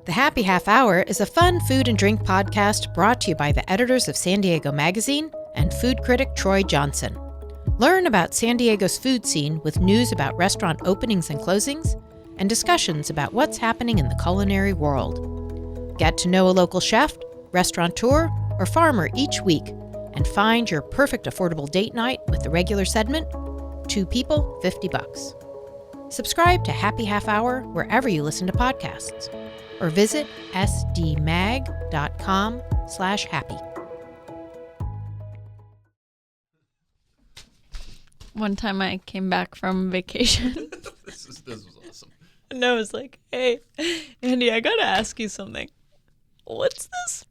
The Happy Half Hour is a fun food and drink podcast brought to you by the editors of San Diego Magazine and food critic Troy Johnson. Learn about San Diego's food scene with news about restaurant openings and closings, and discussions about what's happening in the culinary world. Get to know a local chef, restaurateur, or farmer each week, and find your perfect affordable date night with the regular segment, 2 people, $50. Subscribe to Happy Half Hour wherever you listen to podcasts, or visit sdmag.com/happy. One time I came back from vacation. This was awesome. And I was like, hey, Andy, I gotta ask you something. What's this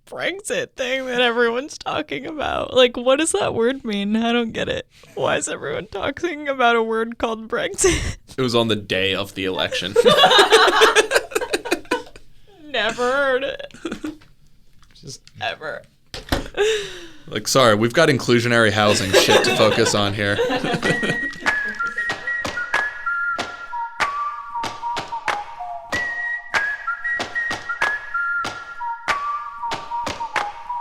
Brexit thing that everyone's talking about? Like, what does that word mean? I don't get it. Why is everyone talking about a word called Brexit? It was on the day of the election. Never heard it. Just Ever. like, sorry, we've got inclusionary housing shit to focus on here.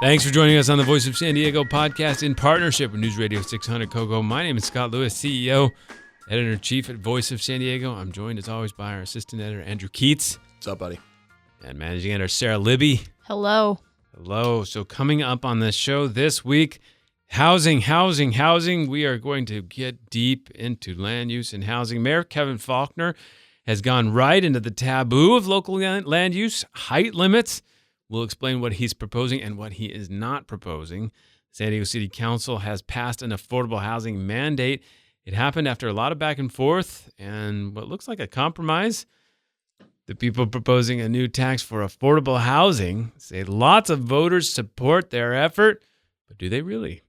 Thanks for joining us on the Voice of San Diego podcast in partnership with News Radio 600 Kogo. My name is Scott Lewis, CEO, Editor-in-Chief at Voice of San Diego. I'm joined, as always, by our Assistant Editor, Andrew Keats. What's up, buddy? And Managing Editor, Sarah Libby. Hello. Hello. So coming up on this show this week, housing. We are going to get deep into land use and housing. Mayor Kevin Faulconer has gone right into the taboo of local land use, height limits. We'll explain what he's proposing and what he is not proposing. San Diego City Council has passed an affordable housing mandate. It happened after a lot of back and forth and what looks like a compromise. The people proposing a new tax for affordable housing say lots of voters support their effort, but do they really?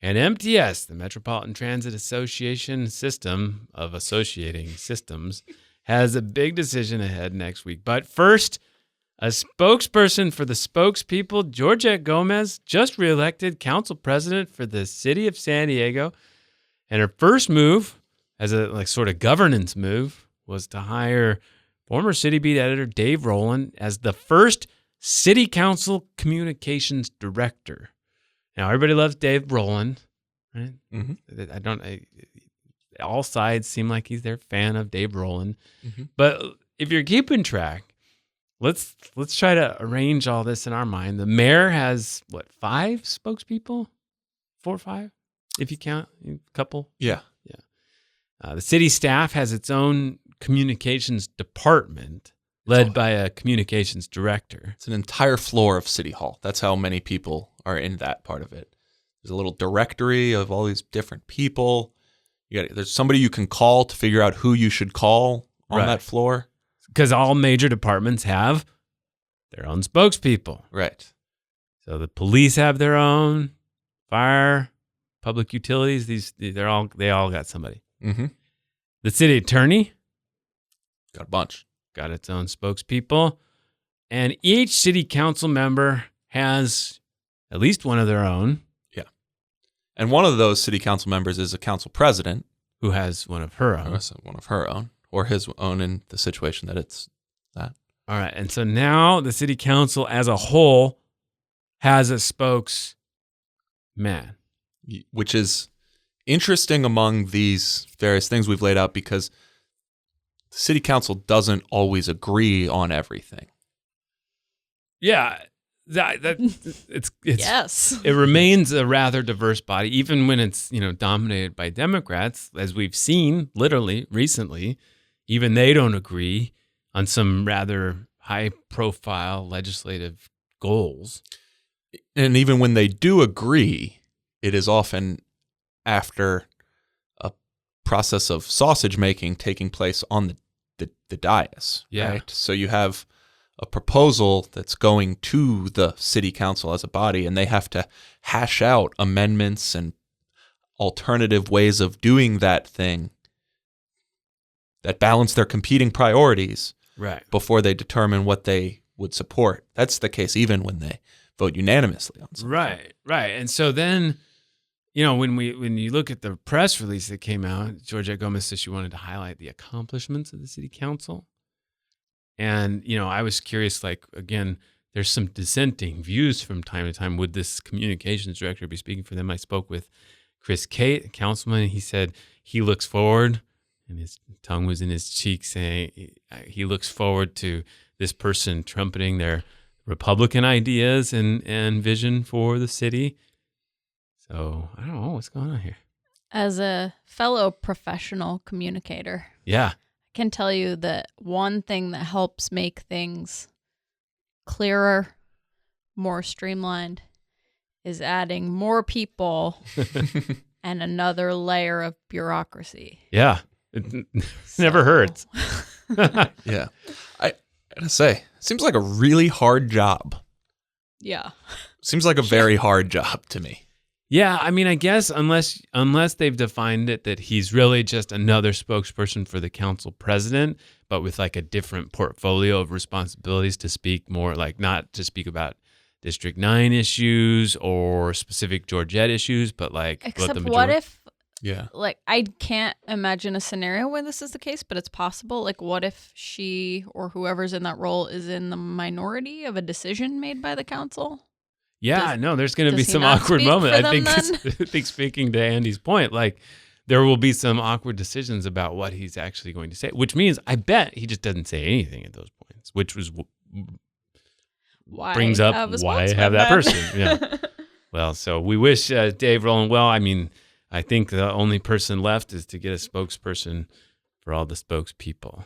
And MTS, the Metropolitan Transit Association system of associating systems, has a big decision ahead next week. But first, a spokesperson for the spokespeople, Georgette Gomez, just reelected council president for the city of San Diego. And her first move, as a sort of governance move, was to hire former City Beat editor Dave Rowland as the first city council communications director. Now, everybody loves Dave Rowland, right? Mm-hmm. All sides seem like he's their fan of Dave Rowland. Mm-hmm. But if you're keeping track, let's try to arrange all this in our mind. The mayor has, 5 spokespeople? 4 or 5, if you count a couple? Yeah. The city staff has its own communications department led by a communications director. It's an entire floor of City Hall. That's how many people are in that part of it. There's a little directory of all these different people. There's somebody you can call to figure out who you should call on that floor. Because all major departments have their own spokespeople. Right. So the police have their own, fire, public utilities, they all got somebody. Mm-hmm. The city attorney got a bunch. Got its own spokespeople. And each city council member has at least one of their own. Yeah. And one of those city council members is a council president. Who has one of her own. One of her own. Or his own in the situation that it's that. All right. And so now the city council as a whole has a spokesman. Which is interesting among these various things we've laid out because the city council doesn't always agree on everything. Yeah. It's yes. It remains a rather diverse body, even when it's, dominated by Democrats, as we've seen literally recently. Even they don't agree on some rather high-profile legislative goals. And even when they do agree, it is often after a process of sausage making taking place on the dais. Yeah. Right? So you have a proposal that's going to the city council as a body, and they have to hash out amendments and alternative ways of doing that thing that balance their competing priorities before they determine what they would support. That's the case even when they vote unanimously on something. Right. And so then, when you look at the press release that came out, Georgette Gomez said she wanted to highlight the accomplishments of the city council. And, I was curious, like, again, there's some dissenting views from time to time. Would this communications director be speaking for them? I spoke with Chris Cate, a councilman. He said he looks forward, and his tongue was in his cheek, saying he looks forward to this person trumpeting their Republican ideas and vision for the city. So I don't know what's going on here. As a fellow professional communicator, Yeah. I can tell you that one thing that helps make things clearer, more streamlined, is adding more people and another layer of bureaucracy. Yeah. It never hurts. Yeah. I gotta say, it seems like a really hard job. Yeah. Seems like a very hard job to me. Yeah, I mean, I guess unless they've defined it that he's really just another spokesperson for the council president, but with like a different portfolio of responsibilities to speak more, like not to speak about District 9 issues or specific Georgette issues, but like Except what if, Yeah. like, I can't imagine a scenario where this is the case, but it's possible. Like, what if she or whoever's in that role is in the minority of a decision made by the council? Yeah, no, there's going to be does he some not awkward speak moment. for I think, them I think speaking to Andy's point, like there will be some awkward decisions about what he's actually going to say, which means I bet he just doesn't say anything at those points, which was Why brings up have a why have that person. Yeah. Well, so we wish Dave Rowland well. I mean, I think the only person left is to get a spokesperson for all the spokespeople,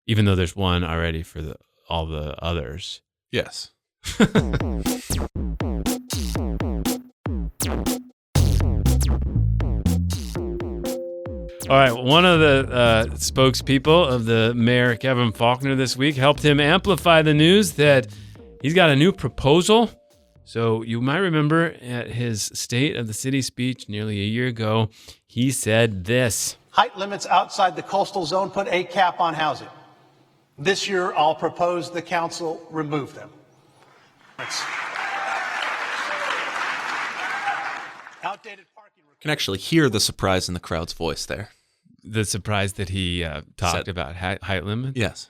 even though there's one already for all the others. Yes. All right, one of the spokespeople of the mayor, Kevin Faulconer, this week helped him amplify the news that he's got a new proposal. So you might remember at his State of the City speech nearly a year ago, he said this. Height limits outside the coastal zone put a cap on housing. This year, I'll propose the council remove them. Outdated parking. Can actually hear the surprise in the crowd's voice there. The surprise that he talked about height limits. Yes.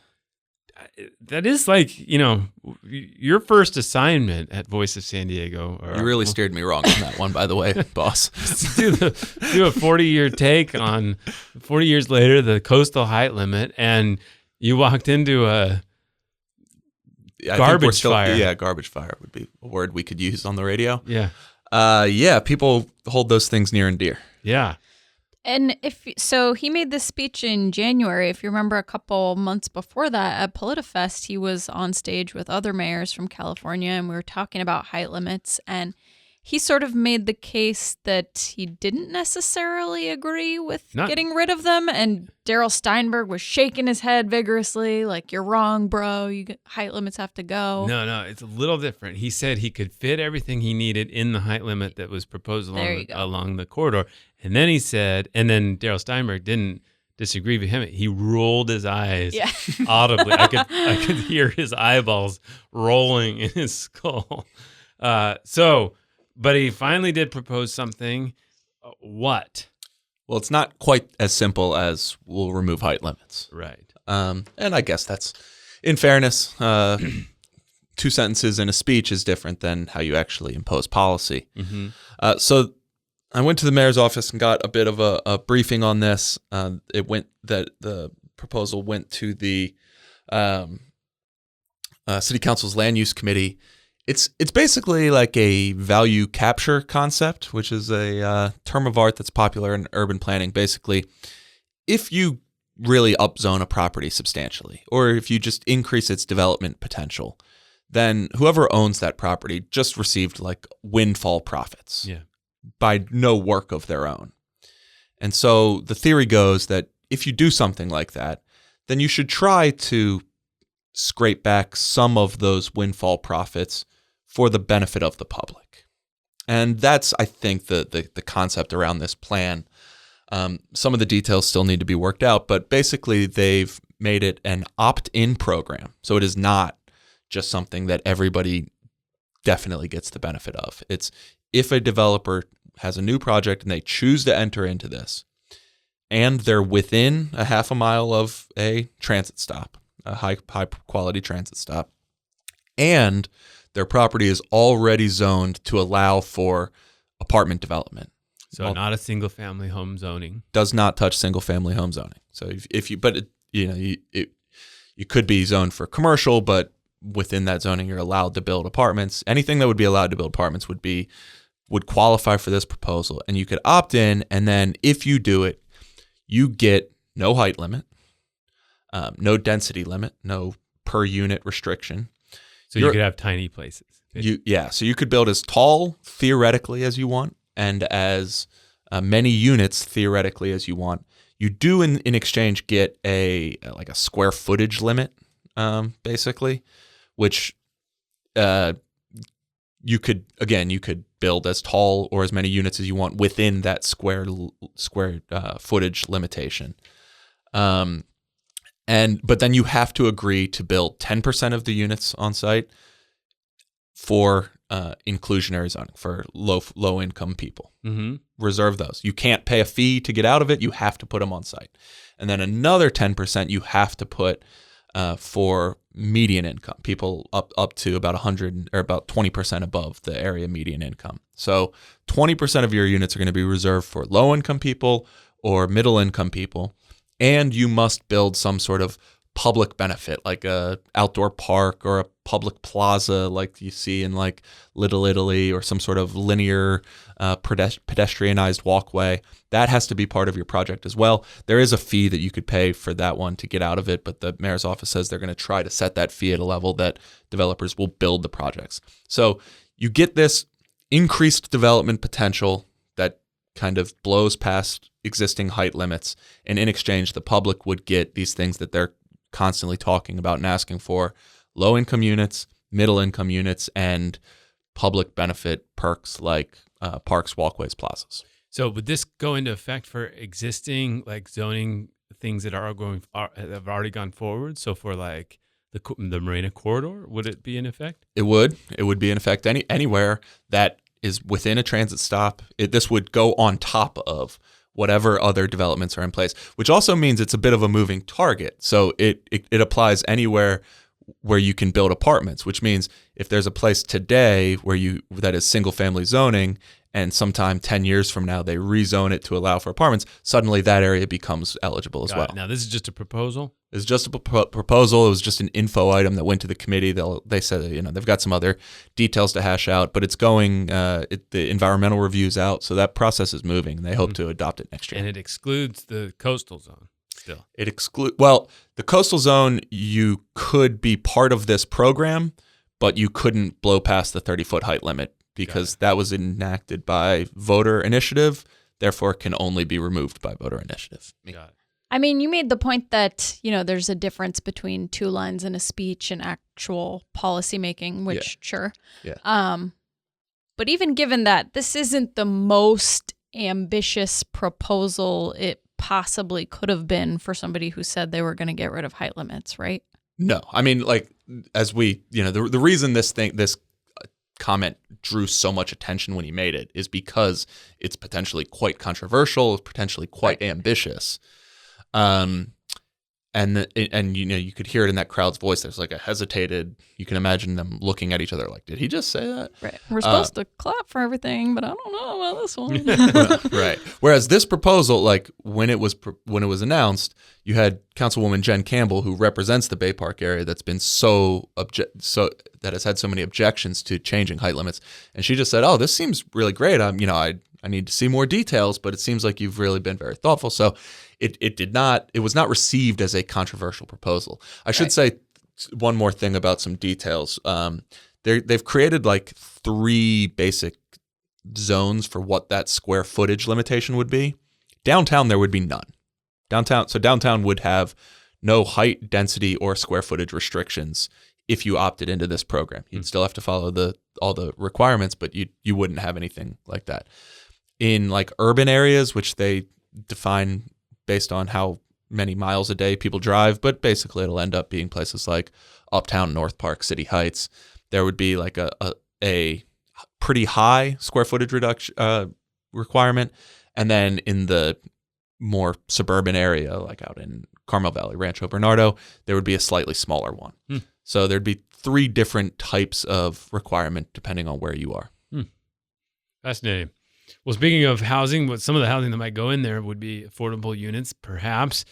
That is like, your first assignment at Voice of San Diego. You really steered me wrong on that one, by the way, boss. do a 40-year take on 40 years later, the coastal height limit, and you walked into a garbage fire. Yeah, garbage fire would be a word we could use on the radio. Yeah. Yeah, people hold those things near and dear. Yeah. And he made this speech in January. If you remember, a couple months before that at PolitiFest, he was on stage with other mayors from California, and we were talking about height limits. And he sort of made the case that he didn't necessarily agree with getting rid of them. And Darrell Steinberg was shaking his head vigorously, like, "You're wrong, bro. Height limits have to go." No, it's a little different. He said he could fit everything he needed in the height limit that was proposed along the corridor. And then he said, and then Darrell Steinberg didn't disagree with him. He rolled his eyes audibly. I could hear his eyeballs rolling in his skull. But he finally did propose something. What? Well, it's not quite as simple as we'll remove height limits. Right. And I guess that's, in fairness, 2 sentences in a speech is different than how you actually impose policy. Mm-hmm. So I went to the mayor's office and got a bit of a briefing on this. The proposal went to the City Council's Land Use Committee. It's basically like a value capture concept, which is a term of art that's popular in urban planning. Basically, if you really upzone a property substantially, or if you just increase its development potential, then whoever owns that property just received like windfall profits by no work of their own. And so the theory goes that if you do something like that, then you should try to scrape back some of those windfall profits for the benefit of the public. And that's, I think, the concept around this plan. Some of the details still need to be worked out, but basically they've made it an opt-in program. So it is not just something that everybody definitely gets the benefit of. It's if a developer has a new project and they choose to enter into this, and they're within a half a mile of a transit stop, a high quality transit stop, and their property is already zoned to allow for apartment development. So not a single family home zoning. Does not touch single family home zoning. So if you, but you could be zoned for commercial, but within that zoning, you're allowed to build apartments. Anything that would be allowed to build apartments would qualify for this proposal, and you could opt in. And then if you do it, you get no height limit, no density limit, no per unit restriction. So you could have tiny places. So you could build as tall theoretically as you want, and as many units theoretically as you want. You do in exchange get a square footage limit, basically, which you could build as tall or as many units as you want within that square footage limitation. But then you have to agree to build 10% of the units on site for inclusionary zoning for low income people. Mm-hmm. Reserve those. You can't pay a fee to get out of it. You have to put them on site. And then another 10% you have to put for median income, people up to about 100 or about 20% above the area median income. So 20% of your units are going to be reserved for low income people or middle income people. And you must build some sort of public benefit, like a outdoor park or a public plaza like you see in like Little Italy, or some sort of linear pedestrianized walkway. That has to be part of your project as well. There is a fee that you could pay for that one to get out of it, but the mayor's office says they're going to try to set that fee at a level that developers will build the projects. So you get this increased development potential that kind of blows past existing height limits, and in exchange the public would get these things that they're constantly talking about and asking for: low income units, middle income units, and public benefit perks like parks, walkways, plazas. So would this go into effect for existing like zoning things that have already gone forward? So for like the Marina corridor, would it be in effect? It would be in effect anywhere that is within a transit stop. This would go on top of whatever other developments are in place, which also means it's a bit of a moving target. So it applies anywhere where you can build apartments, which means if there's a place today that is single family zoning, and sometime 10 years from now they rezone it to allow for apartments, suddenly that area becomes eligible as well. Now this is just a proposal? It's just a proposal. It was just an info item that went to the committee. They said they've got some other details to hash out, but it's going. The environmental review's out, so that process is moving. And they hope to adopt it next year. And it excludes the coastal zone still. The coastal zone, you could be part of this program, but you couldn't blow past the 30-foot height limit because that was enacted by voter initiative. Therefore, it can only be removed by voter initiative. Got it. I mean, you made the point that, there's a difference between two lines in a speech and actual policy making, which sure. Yeah. But even given that, this isn't the most ambitious proposal it possibly could have been for somebody who said they were going to get rid of height limits, right? No. I mean, as we, the reason this comment drew so much attention when he made it is because it's potentially quite controversial, potentially quite ambitious. And you could hear it in that crowd's voice. There's like a hesitated, you can imagine them looking at each other like, did he just say that? Right. We're supposed to clap for everything, but I don't know about this one. Right. Whereas this proposal, when it was announced, you had Councilwoman Jen Campbell, who represents the Bay Park area that's been that has had so many objections to changing height limits. And she just said, "Oh, this seems really great. I need to see more details, but it seems like you've really been very thoughtful." So it was not received as a controversial proposal. I should say one more thing about some details. They've created 3 basic zones for what that square footage limitation would be. Downtown, there would be none. Downtown would have no height, density, or square footage restrictions if you opted into this program. You'd still have to follow all the requirements, but you wouldn't have anything like that. In urban areas, which they define based on how many miles a day people drive, but basically it'll end up being places like Uptown, North Park, City Heights. There would be a pretty high square footage reduction requirement, and then in the more suburban area, like out in Carmel Valley, Rancho Bernardo, there would be a slightly smaller one. So there'd be 3 different types of requirement depending on where you are. Fascinating. Well, speaking of housing, some of the housing that might go in there would be affordable units, perhaps.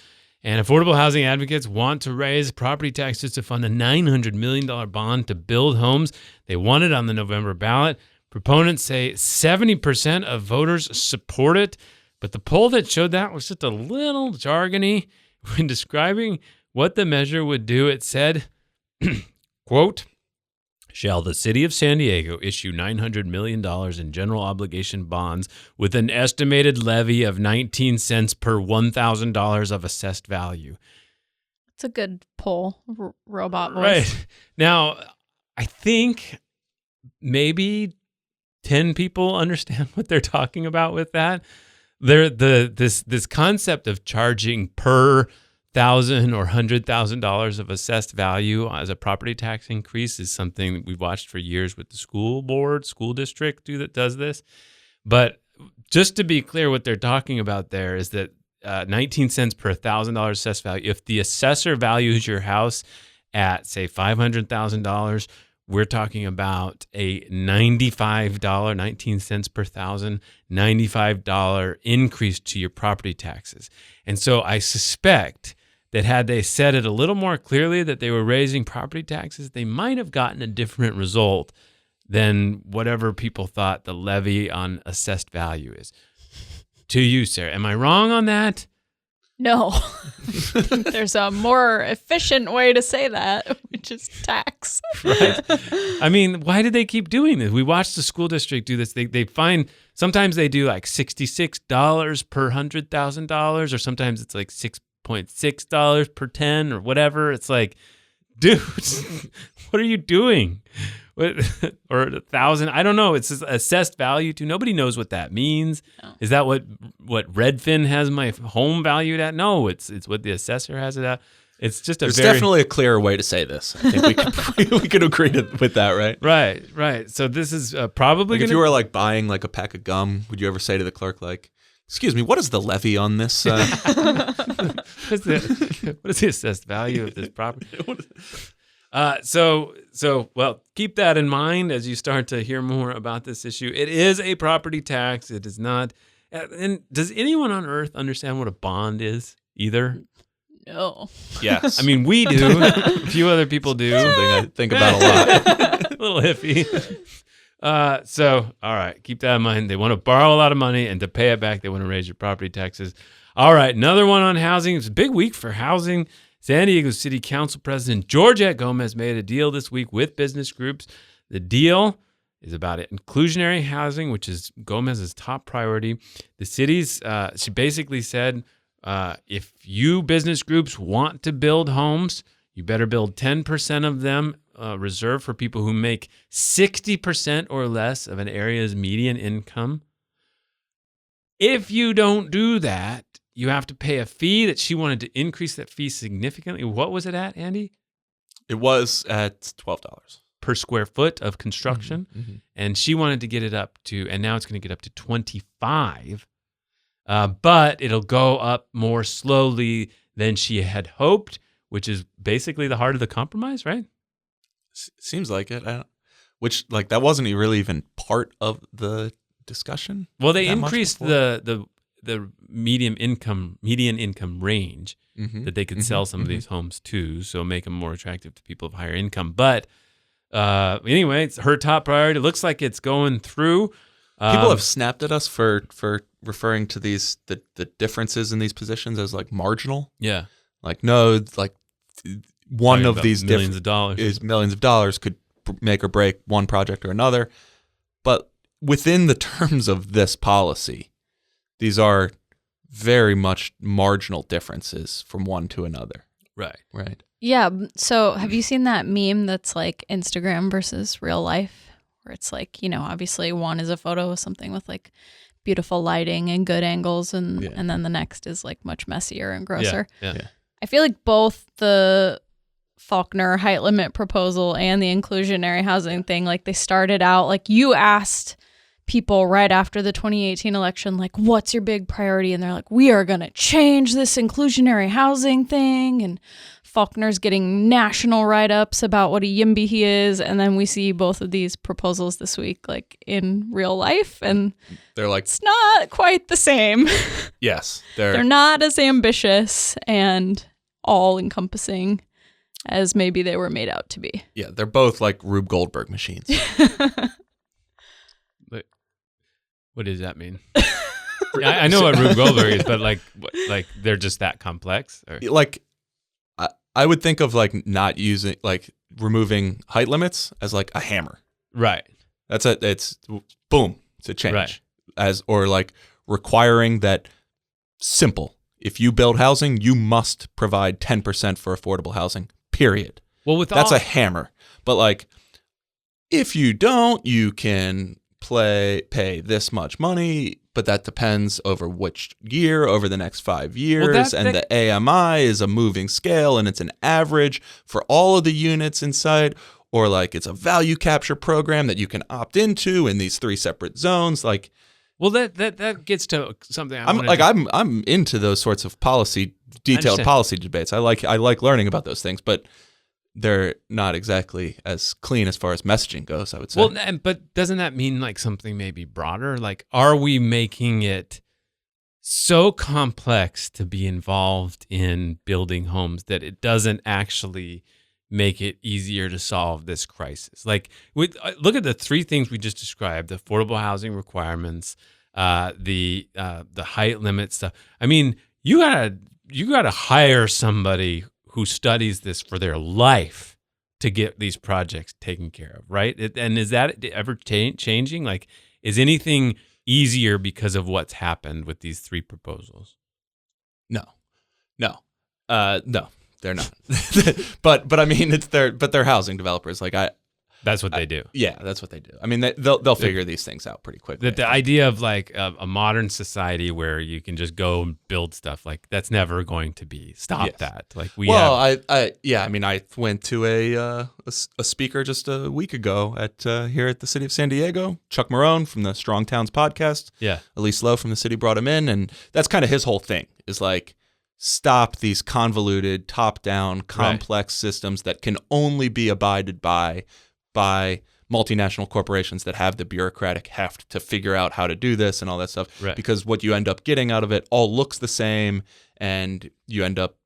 And affordable housing advocates want to raise property taxes to fund a $900 million bond to build homes. They want it on the November ballot. Proponents say 70% of voters support it, but the poll that showed that was just a little jargony. When describing what the measure would do, it said, quote, shall the city of San Diego issue $900 million in general obligation bonds with an estimated levy of 19 cents per $1,000 of assessed value? It's a good poll, robot voice. Right. Now, I think maybe 10 people understand what they're talking about with that. This concept of charging per $1,000 or $100,000 of assessed value as a property tax increase is something that we've watched for years with the school district that does this. But just to be clear, what they're talking about there is that 19 cents per $1,000 assessed value. If the assessor values your house at, say, $500,000, we're talking about a $95, 19 cents per thousand, $95 increase to your property taxes. And so I suspect that had they said it a little more clearly that they were raising property taxes, they might have gotten a different result than whatever people thought the levy on assessed value is. To you, Sarah. Am I wrong on that? No. There's a more efficient way to say that, which is tax. Right. I mean, why did they keep doing this? We watched the school district do this. They find, sometimes they do like $66 per $100,000, or sometimes it's like $6.6 per 10 or whatever. It's like, dude, what are you doing? Or 1,000? I don't know. It's just assessed value too. Nobody knows what that means. No. Is that what Redfin has my home valued at? No, it's what the assessor has it at. It's just There's definitely a clearer way to say this. I think we could agree with that, right? Right. So this is probably if you were like buying like a pack of gum, would you ever say to the clerk like, "Excuse me, what is the levy on this?" What is the assessed value of this property? Well, keep that in mind as you start to hear more about this issue. It is a property tax. It is not. And does anyone on earth understand what a bond is either? No. Yes. I mean, we do. A few other people do. Something I think about a lot. A little iffy. All right, keep that in mind. They want to borrow a lot of money, and to pay it back, they want to raise your property taxes. All right, another one on housing. It's a big week for housing. San Diego City Council President Georgette Gomez made a deal this week with business groups. The deal is about inclusionary housing, which is Gomez's top priority. The city's, she basically said, if you business groups want to build homes, you better build 10% of them reserved for people who make 60% or less of an area's median income. If you don't do that, you have to pay a fee. That she wanted to increase that fee significantly. What was it at, Andy? It was at $12 per square foot of construction. Mm-hmm. And she wanted to get it up to, and now it's going to get up to 25. But it'll go up more slowly than she had hoped, which is basically the heart of the compromise, right? Seems like it. Which, like, that wasn't really even part of the discussion. Well, they increased the median income range that they could sell some of these homes to, so make them more attractive to people of higher income. But anyway, it's her top priority. It looks like it's going through. People have snapped at us for referring to these the differences in these positions as like marginal. Yeah, like no, like one of these millions of dollars could make or break one project or another. But within the terms of this policy, these are very much marginal differences from one to another. Right. Yeah. So have you seen that meme that's like Instagram versus real life? Where it's like, obviously one is a photo of something with like beautiful lighting and good angles, and then the next is like much messier and grosser. Yeah. I feel like both the Faulkner height limit proposal and the inclusionary housing thing, like they started out, like you asked people right after the 2018 election, like, what's your big priority? And they're like, we are going to change this inclusionary housing thing. And Faulkner's getting national write-ups about what a YIMBY he is. And then we see both of these proposals this week, like in real life. And They're like, it's not quite the same. yes, They're not as ambitious and all-encompassing as maybe they were made out to be. yeah, they're both like Rube Goldberg machines. What does that mean? I know what Rube Goldberg is, but like they're just that complex? Or? Like, I would think of like not using, like removing height limits as like a hammer. Right. That's it. It's boom. It's a change. Right. Or like requiring that simple. If you build housing, you must provide 10% for affordable housing. Period. Well, that's a hammer. But like, if you don't, you can pay this much money, but that depends over which year, over the next 5 years. The AMI is a moving scale, and it's an average for all of the units inside. Or like it's a value capture program that you can opt into in these 3 separate zones. Like, well, that gets to something I'm into those sorts of detailed policy debates. I like learning about those things, but they're not exactly as clean as far as messaging goes, I would say. Well, but doesn't that mean like something maybe broader? Like, are we making it so complex to be involved in building homes that it doesn't actually make it easier to solve this crisis? Like, look at the 3 things we just described: the affordable housing requirements, the height limit stuff. I mean, you gotta hire somebody who studies this for their life to get these projects taken care of, right? And is that ever changing? Like, is anything easier because of what's happened with these 3 proposals? No, they're not. but I mean, they're housing developers. Like that's what they do. Yeah, that's what they do. I mean, they'll figure these things out pretty quickly. The idea of like a modern society where you can just go and build stuff, like that's never going to be. Stop that. Like I mean, I went to a speaker just a week ago at here at the city of San Diego. Chuck Marone from the Strong Towns podcast. Yeah, Elise Lowe from the city brought him in, and that's kind of his whole thing. Is like, stop these convoluted, top-down, complex systems that can only be abided by multinational corporations that have the bureaucratic heft to figure out how to do this and all that stuff. Right. Because what you end up getting out of it all looks the same, and you end up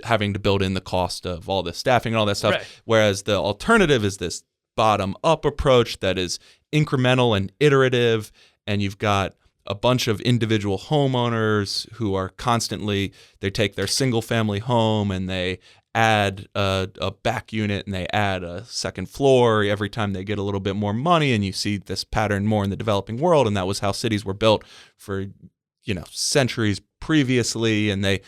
having to build in the cost of all the staffing and all that stuff. Right. Whereas the alternative is this bottom-up approach that is incremental and iterative, and you've got a bunch of individual homeowners who are constantly, they take their single-family home and they add a back unit and they add a second floor every time they get a little bit more money. And you see this pattern more in the developing world, and that was how cities were built for centuries previously. And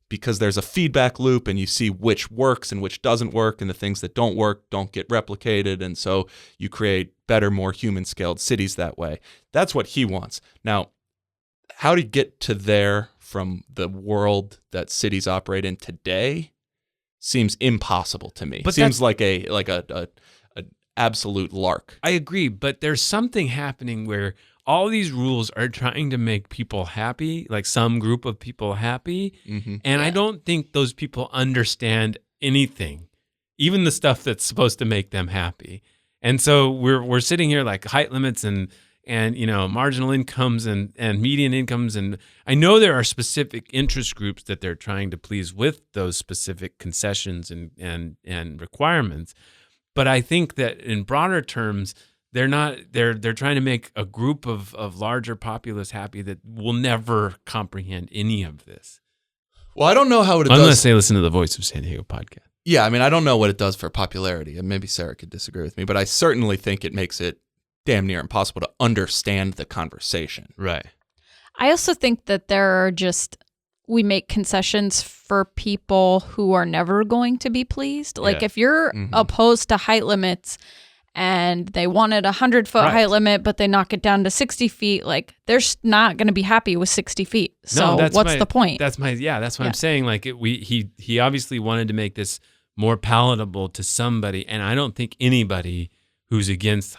because there's a feedback loop, and you see which works and which doesn't work, and the things that don't work don't get replicated, and so you create better, more human-scaled cities that way. That's what he wants. Now, how to get to there from the world that cities operate in today seems impossible to me. But seems like a absolute lark. I agree, but there's something happening where all these rules are trying to make people happy, like some group of people happy, and I don't think those people understand anything, even the stuff that's supposed to make them happy. And so we're sitting here like height limits and marginal incomes and median incomes. And I know there are specific interest groups that they're trying to please with those specific concessions and requirements. But I think that in broader terms, they're trying to make a group of larger populace happy that will never comprehend any of this. Well, I don't know how it does. Unless they listen to the Voice of San Diego podcast. Yeah, I mean, I don't know what it does for popularity, and maybe Sarah could disagree with me, but I certainly think it makes it damn near impossible to understand the conversation. Right. I also think that we make concessions for people who are never going to be pleased. Like if you're opposed to height limits and they wanted a 100-foot height limit, but they knock it down to 60 feet, like they're not going to be happy with 60 feet. So what's the point? That's what I'm saying. Like he obviously wanted to make this more palatable to somebody, and I don't think anybody who's against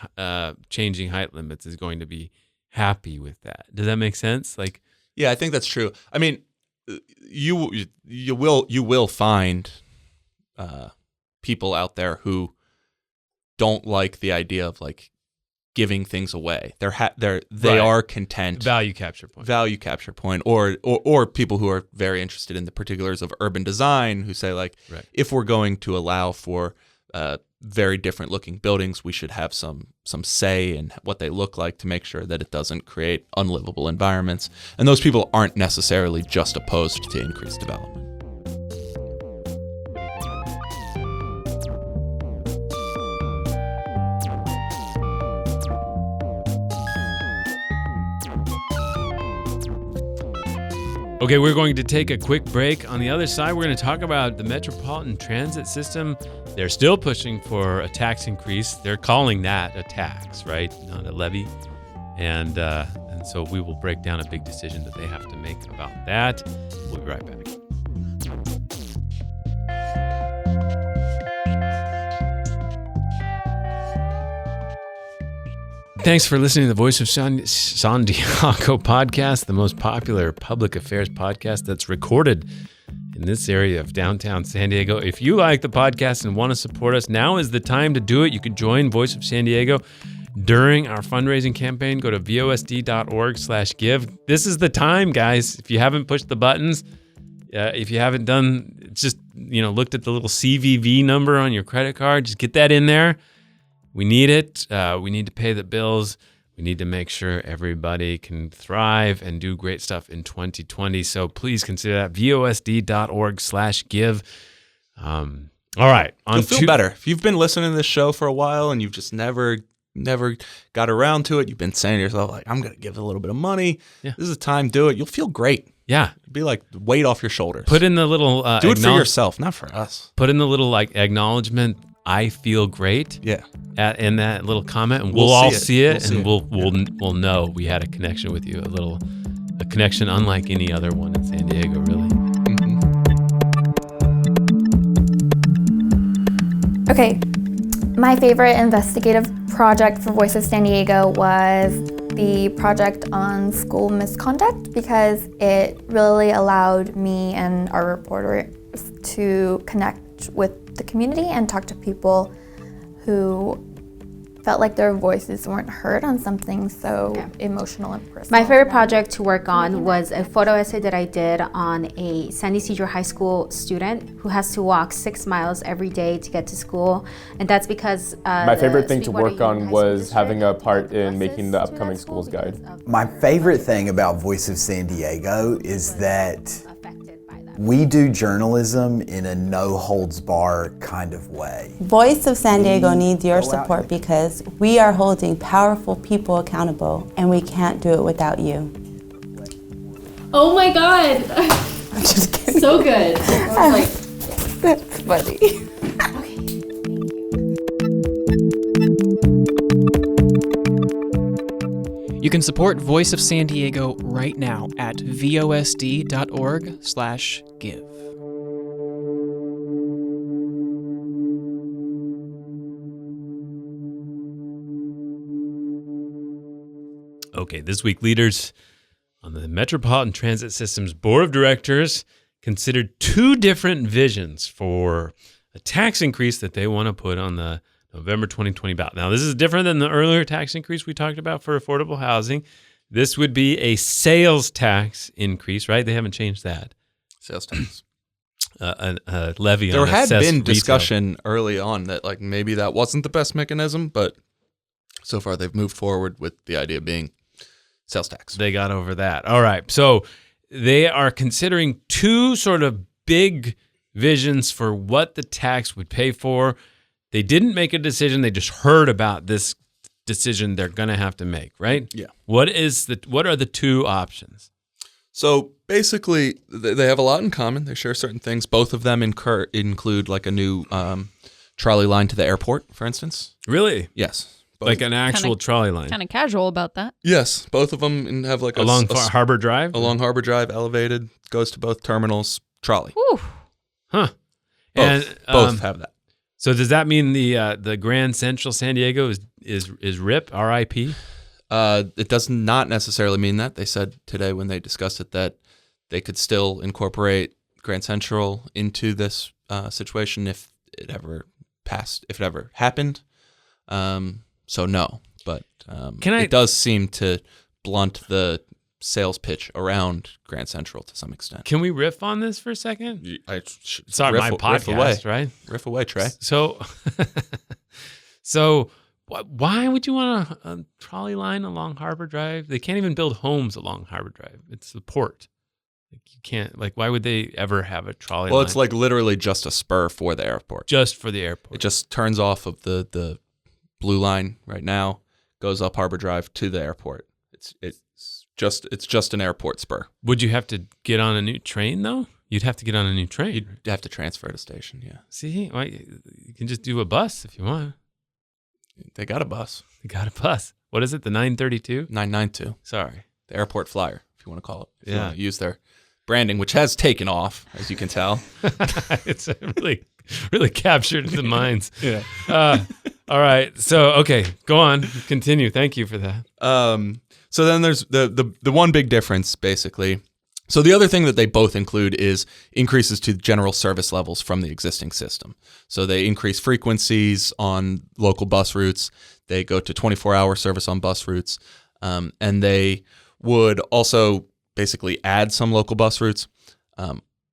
changing height limits is going to be happy with that. Does that make sense? Like, Yeah, I think that's true. I mean, you will find people out there who don't like the idea of like giving things away. They Right. are content. value capture point. Value capture point, or people who are very interested in the particulars of urban design who say like, Right. if we're going to allow for very different looking buildings, we should have some say in what they look like to make sure that it doesn't create unlivable environments. And those people aren't necessarily just opposed to increased development. Okay, we're going to take a quick break. On the other side, we're going to talk about the Metropolitan Transit System. They're still pushing for a tax increase. They're calling that a tax, right? Not a levy. And so we will break down a big decision that they have to make about that. We'll be right back. Thanks for listening to the Voice of San Diego podcast, the most popular public affairs podcast that's recorded in this area of downtown San Diego. If you like the podcast and want to support us, now is the time to do it. You can join Voice of San Diego during our fundraising campaign. Go to vosd.org/give. This is the time, guys. If you haven't pushed the buttons, if you haven't done, just looked at the little CVV number on your credit card, just get that in there. We need it. We need to pay the bills. We need to make sure everybody can thrive and do great stuff in 2020. So please consider that. VOSD.org/give. All right. You'll feel better. If you've been listening to this show for a while and you've just never got around to it, you've been saying to yourself, like, I'm going to give a little bit of money. Yeah. This is the time. Do it. You'll feel great. Yeah. It'll be like weight off your shoulders. Put in the little do it for yourself, not for us. Put in the little acknowledgement. I feel great. Yeah. In that little comment, and We'll we'll all see see it. it, and we'll know we had a connection with you. A connection unlike any other one in San Diego, really. Okay, my favorite investigative project for Voice of San Diego was the project on school misconduct because it really allowed me and our reporters to connect with the community and talk to people who felt like their voices weren't heard on something so emotional and personal. My favorite project to work on was a photo essay that I did on a San Ysidro High School student who has to walk 6 miles every day to get to school. And that's because my favorite thing to work on was having a part in making the upcoming schools guide. My favorite thing about Voice of San Diego is that we do journalism in a no-holds-barred kind of way. Voice of San Diego needs your support because we are holding powerful people accountable, and we can't do it without you. Oh my God! I'm just kidding. So good. That's funny. You can support Voice of San Diego right now at vosd.org/give. Okay, this week, leaders on the Metropolitan Transit System's Board of Directors considered two different visions for a tax increase that they want to put on the November 2020 ballot. Now, this is different than the earlier tax increase we talked about for affordable housing. This would be a sales tax increase, right? They haven't changed that. Sales tax. A levy there on had assessed been retail. discussion early on that like maybe that wasn't the best mechanism, but so far they've moved forward with the idea being sales tax. They got over that. All right. So they are considering two sort of big visions for what the tax would pay for. They didn't make a decision. They just heard about this decision they're going to have to make, right? Yeah. What are the two options? So basically, they have a lot in common. They share certain things. Both of them include like a new trolley line to the airport, for instance. Really? Yes. Both. Like an actual trolley line. Kind of casual about that. Yes. Both of them have like along Harbor Drive? Along Harbor Drive, elevated, goes to both terminals, trolley. Whew. Huh. Both have that. So does that mean the Grand Central San Diego is RIP, R.I.P.? It does not necessarily mean that. They said today when they discussed it that they could still incorporate Grand Central into this situation if it ever happened. So no, but it does seem to blunt the sales pitch around Grand Central to some extent. Can we riff on this for a second? Sorry, my podcast, right? Riff away, Trey. So why would you want a trolley line along Harbor Drive? They can't even build homes along Harbor Drive. It's the port. Like you can't. Like, why would they ever have a trolley line? Well, it's like literally just a spur for the airport. Just for the airport. It just turns off of the blue line right now, goes up Harbor Drive to the airport. It's just an airport spur. Would you have to get on a new train though? You'd have to get on a new train. You'd have to transfer at a station. Yeah. See, you can just do a bus if you want. They got a bus. What is it? The 932? 992. Sorry, the airport flyer, if you want to call it. If you yeah. want to use their branding, which has taken off, as you can tell. It's really captured the minds. Yeah. All right. So, okay, go on. Continue. Thank you for that. So then there's the one big difference, basically. So the other thing that they both include is increases to general service levels from the existing system. So they increase frequencies on local bus routes. They go to 24-hour service on bus routes. And they would also basically add some local bus routes.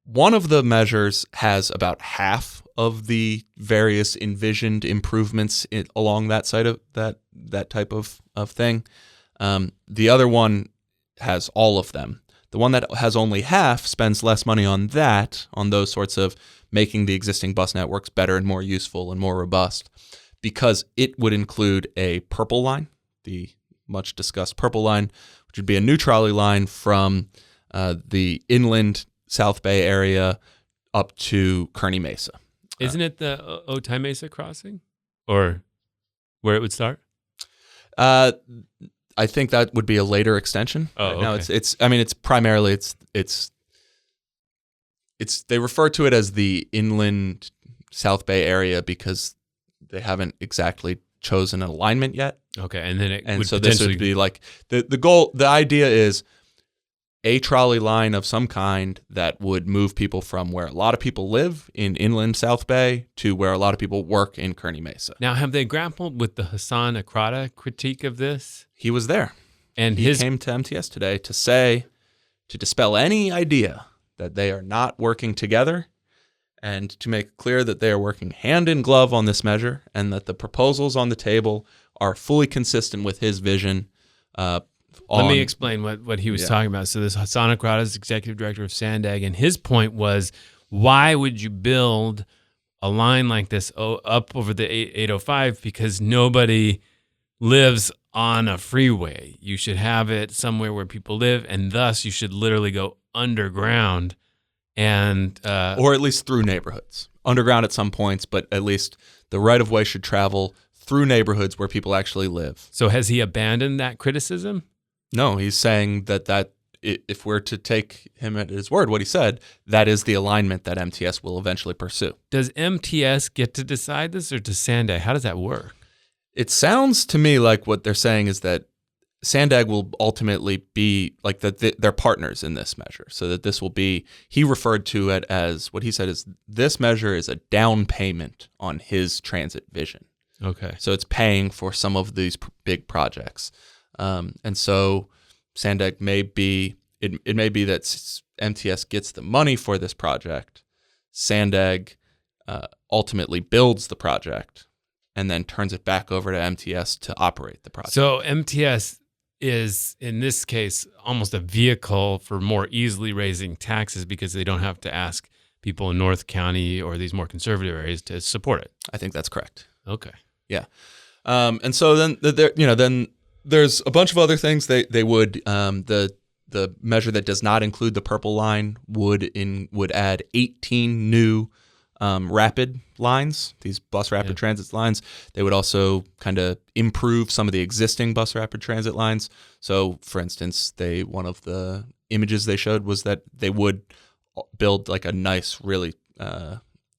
One of the measures has about half of the various envisioned improvements along that side of that type of thing. The other one has all of them. The one that has only half spends less money on those sorts of making the existing bus networks better and more useful and more robust, because it would include a purple line, the much discussed purple line, which would be a new trolley line from the inland South Bay area up to Kearny Mesa. Isn't it the Otay Mesa crossing, or where it would start? I think that would be a later extension. Oh, right now okay. it's primarily they refer to it as the inland South Bay area because they haven't exactly chosen an alignment yet. Okay, and so this would be like the goal. The idea is a trolley line of some kind that would move people from where a lot of people live in inland South Bay to where a lot of people work in Kearny Mesa. Now, have they grappled with the Hassan Akrada critique of this? He was there. And he came to MTS today to dispel any idea that they are not working together and to make it clear that they are working hand in glove on this measure and that the proposals on the table are fully consistent with his vision. Let me explain what he was talking about. So this Hassan Akrada is executive director of Sandag, and his point was, why would you build a line like this up over the 805? Because nobody lives on a freeway. You should have it somewhere where people live, and thus you should literally go underground and or at least through neighborhoods. Underground at some points, but at least the right-of-way should travel through neighborhoods where people actually live. So has he abandoned that criticism? No, he's saying that if we're to take him at his word, what he said, that is the alignment that MTS will eventually pursue. Does MTS get to decide this, or does Sandag? How does that work? It sounds to me like what they're saying is that Sandag will ultimately be like that they're partners in this measure, so that this will be, he referred to it as, what he said is, this measure is a down payment on his transit vision. Okay. So it's paying for some of these big projects. And so Sandag may be, it may be that MTS gets the money for this project. Sandag ultimately builds the project and then turns it back over to MTS to operate the project. So MTS is, in this case, almost a vehicle for more easily raising taxes because they don't have to ask people in North County or these more conservative areas to support it. I think that's correct. Okay. Yeah. And so then then there's a bunch of other things they would the measure that does not include the purple line would add 18 new rapid lines, these bus rapid transit lines. They would also kind of improve some of the existing bus rapid transit lines. So, for instance, one of the images they showed was that they would build like a nice, really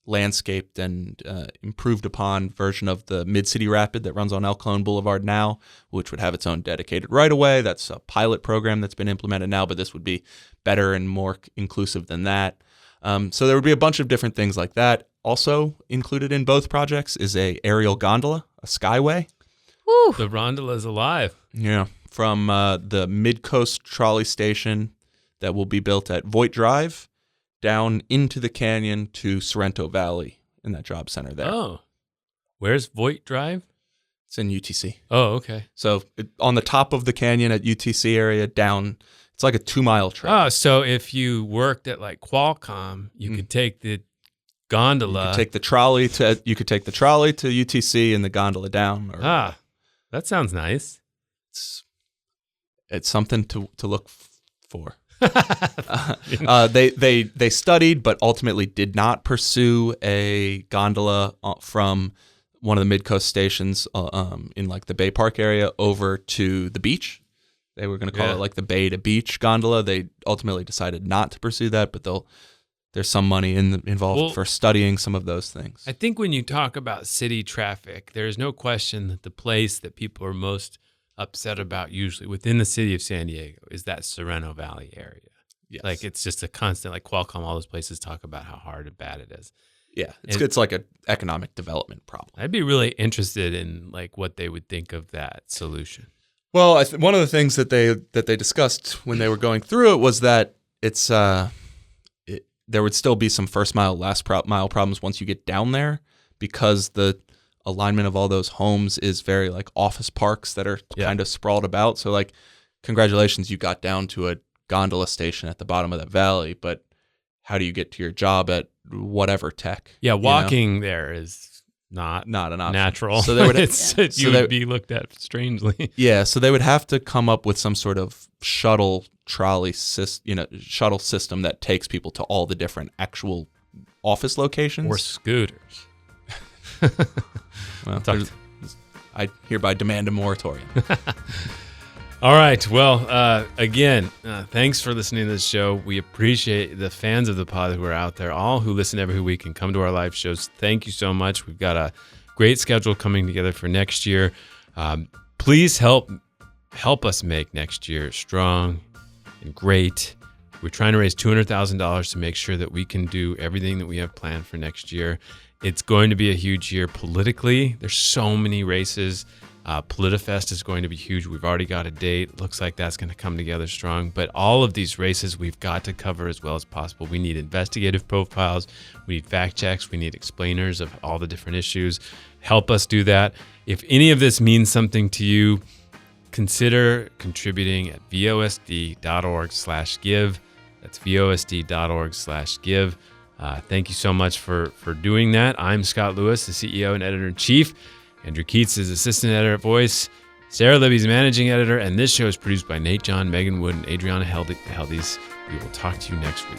landscaped and improved upon version of the Mid-City Rapid that runs on El Cajon Boulevard now, which would have its own dedicated right-of-way. That's a pilot program that's been implemented now, but this would be better and more inclusive than that. So there would be a bunch of different things like that. Also included in both projects is a aerial gondola, a skyway. Woo. The gondola is alive. Yeah, from the Mid-Coast Trolley Station that will be built at Voigt Drive down into the canyon to Sorrento Valley in that job center there. Oh, where's Voigt Drive? It's in UTC. Oh, okay. So on the top of the canyon at UTC area down, it's like a 2-mile trek. Oh, so if you worked at like Qualcomm, you could take the gondola. You could take the trolley to UTC and the gondola down. That sounds nice. It's something to look for. They studied, but ultimately did not pursue a gondola from one of the Mid-Coast stations in like the Bay Park area over to the beach. They were going to call it like the Bay to Beach gondola. They ultimately decided not to pursue that, but there's some money involved for studying some of those things. I think when you talk about city traffic, there's no question that the place that people are most upset about usually within the city of San Diego is that Sorrento Valley area. Yes. Like it's just a constant, like Qualcomm, all those places talk about how hard and bad it is. Yeah, it's like an economic development problem. I'd be really interested in like what they would think of that solution. Well, one of the things that they discussed when they were going through it was that it's there would still be some first mile, last mile problems once you get down there, because the alignment of all those homes is very like office parks that are kind of sprawled about. So like, congratulations, you got down to a gondola station at the bottom of that valley, but how do you get to your job at whatever tech? Yeah, walking there is not an option. Natural. So they would would be looked at strangely. Yeah, so they would have to come up with some sort of shuttle system that takes people to all the different actual office locations or scooters. Well, I hereby demand a moratorium. All right. Well, again, thanks for listening to this show. We appreciate the fans of the pod who are out there, all who listen every week and come to our live shows. Thank you so much. We've got a great schedule coming together for next year. Please help us make next year strong and great. We're trying to raise $200,000 to make sure that we can do everything that we have planned for next year. It's going to be a huge year politically. There's so many races. PolitiFest is going to be huge. We've already got a date. Looks like that's going to come together strong. But all of these races we've got to cover as well as possible. We need investigative profiles. We need fact checks. We need explainers of all the different issues. Help us do that. If any of this means something to you, consider contributing at vosd.org/give. That's vosd.org/give. Thank you so much for doing that. I'm Scott Lewis, the CEO and editor-in-chief. Andrew Keats is assistant editor at Voice. Sarah Libby's managing editor. And this show is produced by Nate John, Megan Wood, and Adriana Heldies. We will talk to you next week.